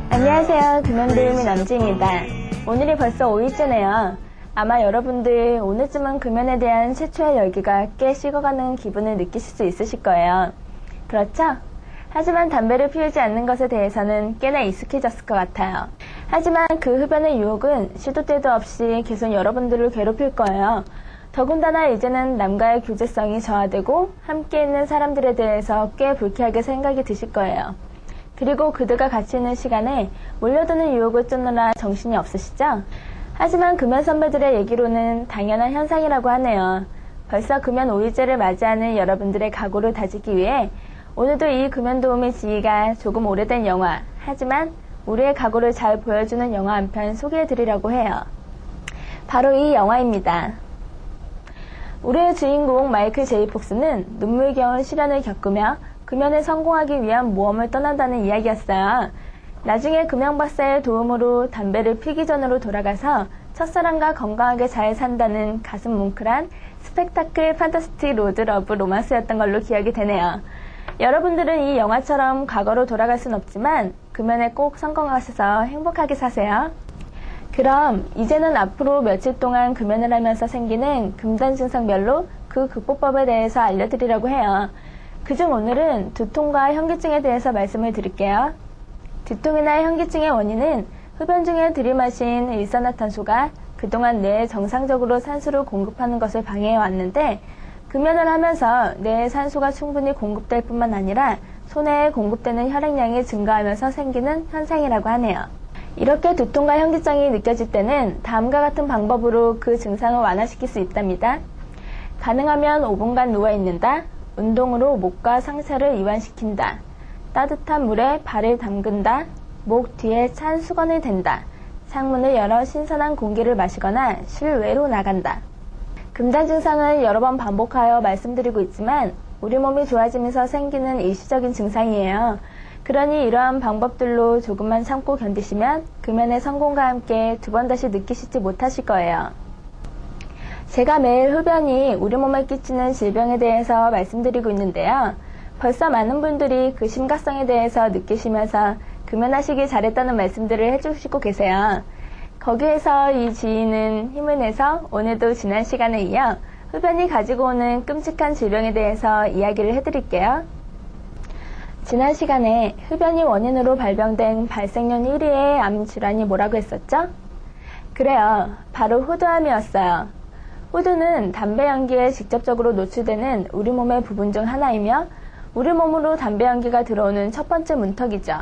안녕하세요. 금연도우미 남지입니다. 오늘이 벌써 5일째네요. 아마 여러분들 오늘쯤은 금연에 대한 최초의 열기가 꽤 식어가는 기분을 느끼실 수 있으실 거예요. 그렇죠? 하지만 담배를 피우지 않는 것에 대해서는 꽤나 익숙해졌을 것 같아요. 하지만 그 흡연의 유혹은 시도 때도 없이 계속 여러분들을 괴롭힐 거예요. 더군다나 이제는 남과의 교제성이 저하되고 함께 있는 사람들에 대해서 꽤 불쾌하게 생각이 드실 거예요. 그리고 그들과 같이 있는 시간에 몰려드는 유혹을 쫓느라 정신이 없으시죠? 하지만 금연 선배들의 얘기로는 당연한 현상이라고 하네요. 벌써 금연 5일째를 맞이하는 여러분들의 각오를 다지기 위해 오늘도 이 금연도우미 지희가 조금 오래된 영화, 하지만 우리의 각오를 잘 보여주는 영화 한 편 소개해드리려고 해요. 바로 이 영화입니다. 우리의 주인공 마이클 제이 폭스는 눈물겨운 시련을 겪으며 금연에 성공하기 위한 모험을 떠난다는 이야기였어요. 나중에 금연박사의 도움으로 담배를 피기 전으로 돌아가서 첫사랑과 건강하게 잘 산다는 가슴 뭉클한 스펙타클 판타스틱 로드 러브 로만스였던 걸로 기억이 되네요. 여러분들은 이 영화처럼 과거로 돌아갈 순 없지만 금연에 꼭 성공하셔서 행복하게 사세요. 그럼 이제는 앞으로 며칠 동안 금연을 하면서 생기는 금단 증상별로 그 극복법에 대해서 알려드리려고 해요. 그중 오늘은 두통과 현기증에 대해서 말씀을 드릴게요. 두통이나 현기증의 원인은 흡연 중에 들이마신 일산화탄소가 그동안 뇌에 정상적으로 산소를 공급하는 것을 방해해 왔는데 금연을 하면서 뇌에 산소가 충분히 공급될 뿐만 아니라 손해에 공급되는 혈액량이 증가하면서 생기는 현상이라고 하네요. 이렇게 두통과 현기증이 느껴질 때는 다음과 같은 방법으로 그 증상을 완화시킬 수 있답니다. 가능하면 5분간 누워있는다. 운동으로 목과 상체를 이완시킨다. 따뜻한 물에 발을 담근다. 목 뒤에 찬 수건을 댄다. 창문을 열어 신선한 공기를 마시거나 실외로 나간다. 금단 증상을 여러 번 반복하여 말씀드리고 있지만 우리 몸이 좋아지면서 생기는 일시적인 증상이에요. 그러니 이러한 방법들로 조금만 참고 견디시면 금연의 성공과 함께 두 번 다시 느끼시지 못하실 거예요. 제가 매일 흡연이 우리 몸에 끼치는 질병에 대해서 말씀드리고 있는데요. 벌써 많은 분들이 그 심각성에 대해서 느끼시면서 금연하시길 잘했다는 말씀들을 해주시고 계세요. 거기에서 이 지인은 힘을 내서 오늘도 지난 시간에 이어 흡연이 가지고 오는 끔찍한 질병에 대해서 이야기를 해드릴게요. 지난 시간에 흡연이 원인으로 발병된 발생년 1위의 암 질환이 뭐라고 했었죠? 그래요. 바로 후두암이었어요. 후두는 담배 연기에 직접적으로 노출되는 우리 몸의 부분 중 하나이며 우리 몸으로 담배 연기가 들어오는 첫 번째 문턱이죠.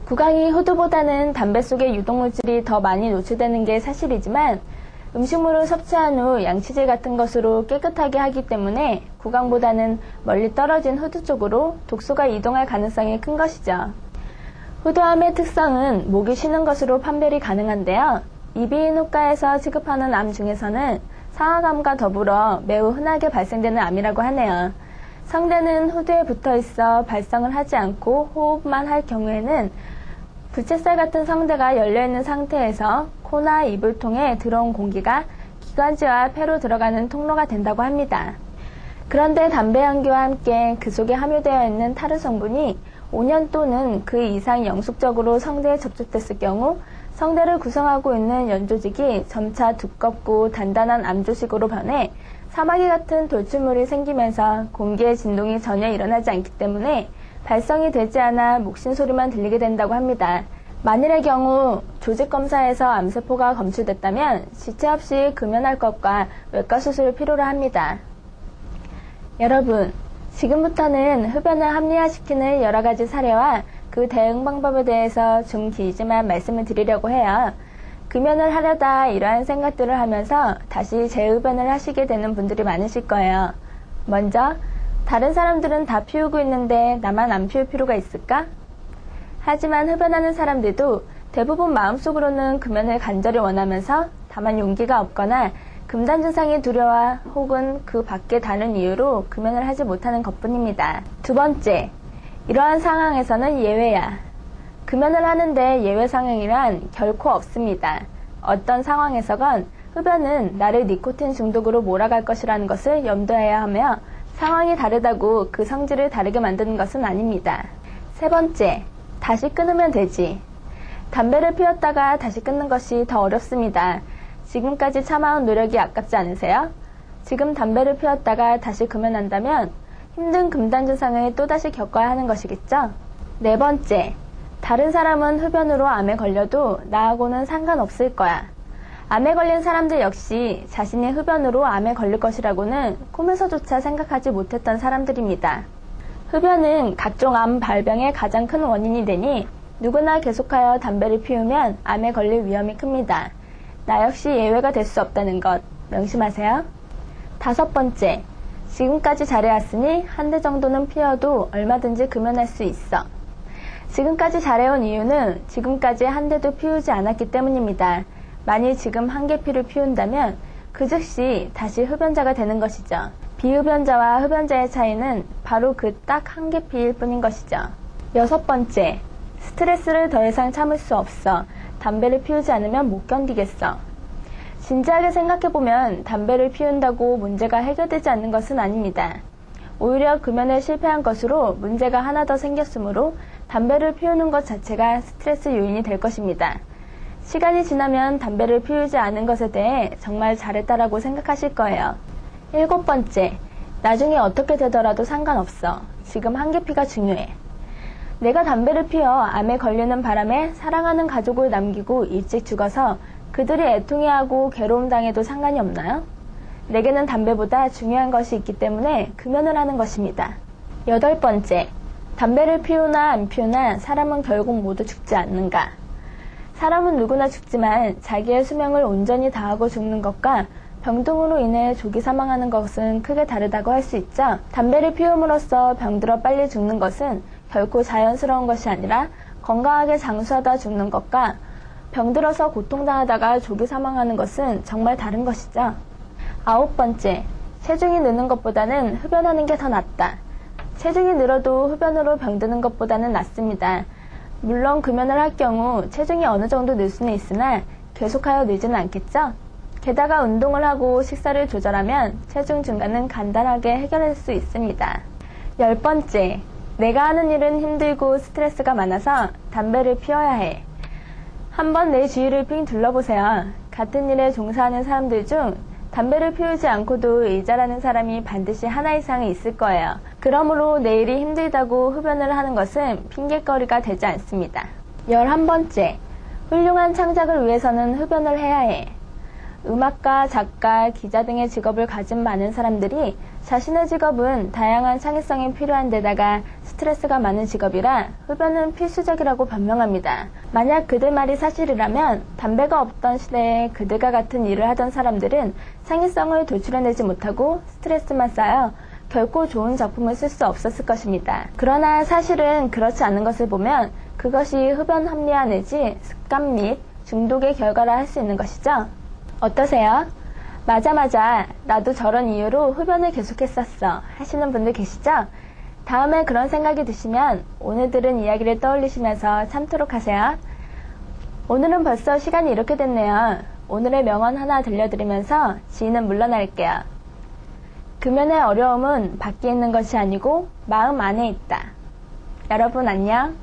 구강이 후두보다는 담배 속의 유독물질이 더 많이 노출되는 게 사실이지만 음식물을 섭취한 후 양치질 같은 것으로 깨끗하게 하기 때문에 구강보다는 멀리 떨어진 후두 쪽으로 독소가 이동할 가능성이 큰 것이죠. 후두암의 특성은 목이 쉬는 것으로 판별이 가능한데요. 이비인후과에서 취급하는 암 중에서는 상악암과 더불어 매우 흔하게 발생되는 암이라고 하네요. 성대는 후두에 붙어 있어 발성을 하지 않고 호흡만 할 경우에는 부채살 같은 성대가 열려있는 상태에서 코나 입을 통해 들어온 공기가 기관지와 폐로 들어가는 통로가 된다고 합니다. 그런데 담배 연기와 함께 그 속에 함유되어 있는 타르 성분이 5년 또는 그 이상 영속적으로 성대에 접촉됐을 경우 성대를 구성하고 있는 연조직이 점차 두껍고 단단한 암조직으로 변해 사마귀 같은 돌출물이 생기면서 공기의 진동이 전혀 일어나지 않기 때문에 발성이 되지 않아 목신 소리만 들리게 된다고 합니다. 만일의 경우 조직 검사에서 암세포가 검출됐다면 지체 없이 금연할 것과 외과 수술을 필요로 합니다. 여러분, 지금부터는 흡연을 합리화시키는 여러 가지 사례와 그 대응 방법에 대해서 좀 길지만 말씀을 드리려고 해요. 금연을 하려다 이러한 생각들을 하면서 다시 재흡연을 하시게 되는 분들이 많으실 거예요. 먼저, 다른 사람들은 다 피우고 있는데 나만 안 피울 필요가 있을까? 하지만 흡연하는 사람들도 대부분 마음속으로는 금연을 간절히 원하면서 다만 용기가 없거나 금단 증상이 두려워 혹은 그 밖에 다른 이유로 금연을 하지 못하는 것뿐입니다. 두 번째, 이러한 상황에서는 예외야. 금연을 하는데 예외 상황이란 결코 없습니다. 어떤 상황에서건 흡연은 나를 니코틴 중독으로 몰아갈 것이라는 것을 염두해야 하며 상황이 다르다고 그 성질을 다르게 만드는 것은 아닙니다. 세 번째, 다시 끊으면 되지. 담배를 피웠다가 다시 끊는 것이 더 어렵습니다. 지금까지 참아온 노력이 아깝지 않으세요? 지금 담배를 피웠다가 다시 금연한다면 힘든 금단 증상을 또다시 겪어야 하는 것이겠죠? 네 번째, 다른 사람은 흡연으로 암에 걸려도 나하고는 상관없을 거야. 암에 걸린 사람들 역시 자신이 흡연으로 암에 걸릴 것이라고는 꿈에서조차 생각하지 못했던 사람들입니다. 흡연은 각종 암 발병의 가장 큰 원인이 되니 누구나 계속하여 담배를 피우면 암에 걸릴 위험이 큽니다. 나 역시 예외가 될 수 없다는 것 명심하세요. 다섯 번째, 지금까지 잘해왔으니 한 대 정도는 피워도 얼마든지 금연할 수 있어. 지금까지 잘해온 이유는 지금까지 한 대도 피우지 않았기 때문입니다. 만일 지금 한 개 피를 피운다면 그 즉시 다시 흡연자가 되는 것이죠. 비흡연자와 흡연자의 차이는 바로 그 딱 한 개 피일 뿐인 것이죠. 여섯 번째, 스트레스를 더 이상 참을 수 없어. 담배를 피우지 않으면 못 견디겠어. 진지하게 생각해보면 담배를 피운다고 문제가 해결되지 않는 것은 아닙니다. 오히려 금연에 실패한 것으로 문제가 하나 더 생겼으므로 담배를 피우는 것 자체가 스트레스 요인이 될 것입니다. 시간이 지나면 담배를 피우지 않은 것에 대해 정말 잘했다라고 생각하실 거예요. 일곱 번째, 나중에 어떻게 되더라도 상관없어. 지금 한 개 피가 중요해. 내가 담배를 피워 암에 걸리는 바람에 사랑하는 가족을 남기고 일찍 죽어서 그들이 애통해하고 괴로움 당해도 상관이 없나요? 내게는 담배보다 중요한 것이 있기 때문에 금연을 하는 것입니다. 여덟 번째, 담배를 피우나 안 피우나 사람은 결국 모두 죽지 않는가? 사람은 누구나 죽지만 자기의 수명을 온전히 다하고 죽는 것과 병동으로 인해 조기 사망하는 것은 크게 다르다고 할 수 있죠. 담배를 피움으로써 병들어 빨리 죽는 것은 결코 자연스러운 것이 아니라 건강하게 장수하다 죽는 것과 병들어서 고통당하다가 조기 사망하는 것은 정말 다른 것이죠. 아홉 번째, 체중이 느는 것보다는 흡연하는 게 더 낫다. 체중이 늘어도 흡연으로 병드는 것보다는 낫습니다. 물론 금연을 할 경우 체중이 어느 정도 늘 수는 있으나 계속하여 늘지는 않겠죠? 게다가 운동을 하고 식사를 조절하면 체중 증가는 간단하게 해결할 수 있습니다. 열 번째, 내가 하는 일은 힘들고 스트레스가 많아서 담배를 피워야 해. 한번 내 주위를 빙 둘러보세요. 같은 일에 종사하는 사람들 중 담배를 피우지 않고도 일잘하는 사람이 반드시 하나 이상은 있을 거예요. 그러므로 내 일이 힘들다고 흡연을 하는 것은 핑계거리가 되지 않습니다. 11번째, 훌륭한 창작을 위해서는 흡연을 해야 해. 음악가, 작가, 기자 등의 직업을 가진 많은 사람들이 자신의 직업은 다양한 창의성이 필요한 데다가 스트레스가 많은 직업이라 흡연은 필수적이라고 변명합니다. 만약 그들 말이 사실이라면 담배가 없던 시대에 그들과 같은 일을 하던 사람들은 창의성을 도출해내지 못하고 스트레스만 쌓여 결코 좋은 작품을 쓸 수 없었을 것입니다. 그러나 사실은 그렇지 않은 것을 보면 그것이 흡연 합리화 내지 습관 및 중독의 결과라 할 수 있는 것이죠. 어떠세요? 맞아. 나도 저런 이유로 흡연을 계속했었어. 하시는 분들 계시죠? 다음에 그런 생각이 드시면 오늘 들은 이야기를 떠올리시면서 참도록 하세요. 오늘은 벌써 시간이 이렇게 됐네요. 오늘의 명언 하나 들려드리면서 지인은 물러날게요. 금연의 어려움은 밖에 있는 것이 아니고 마음 안에 있다. 여러분 안녕.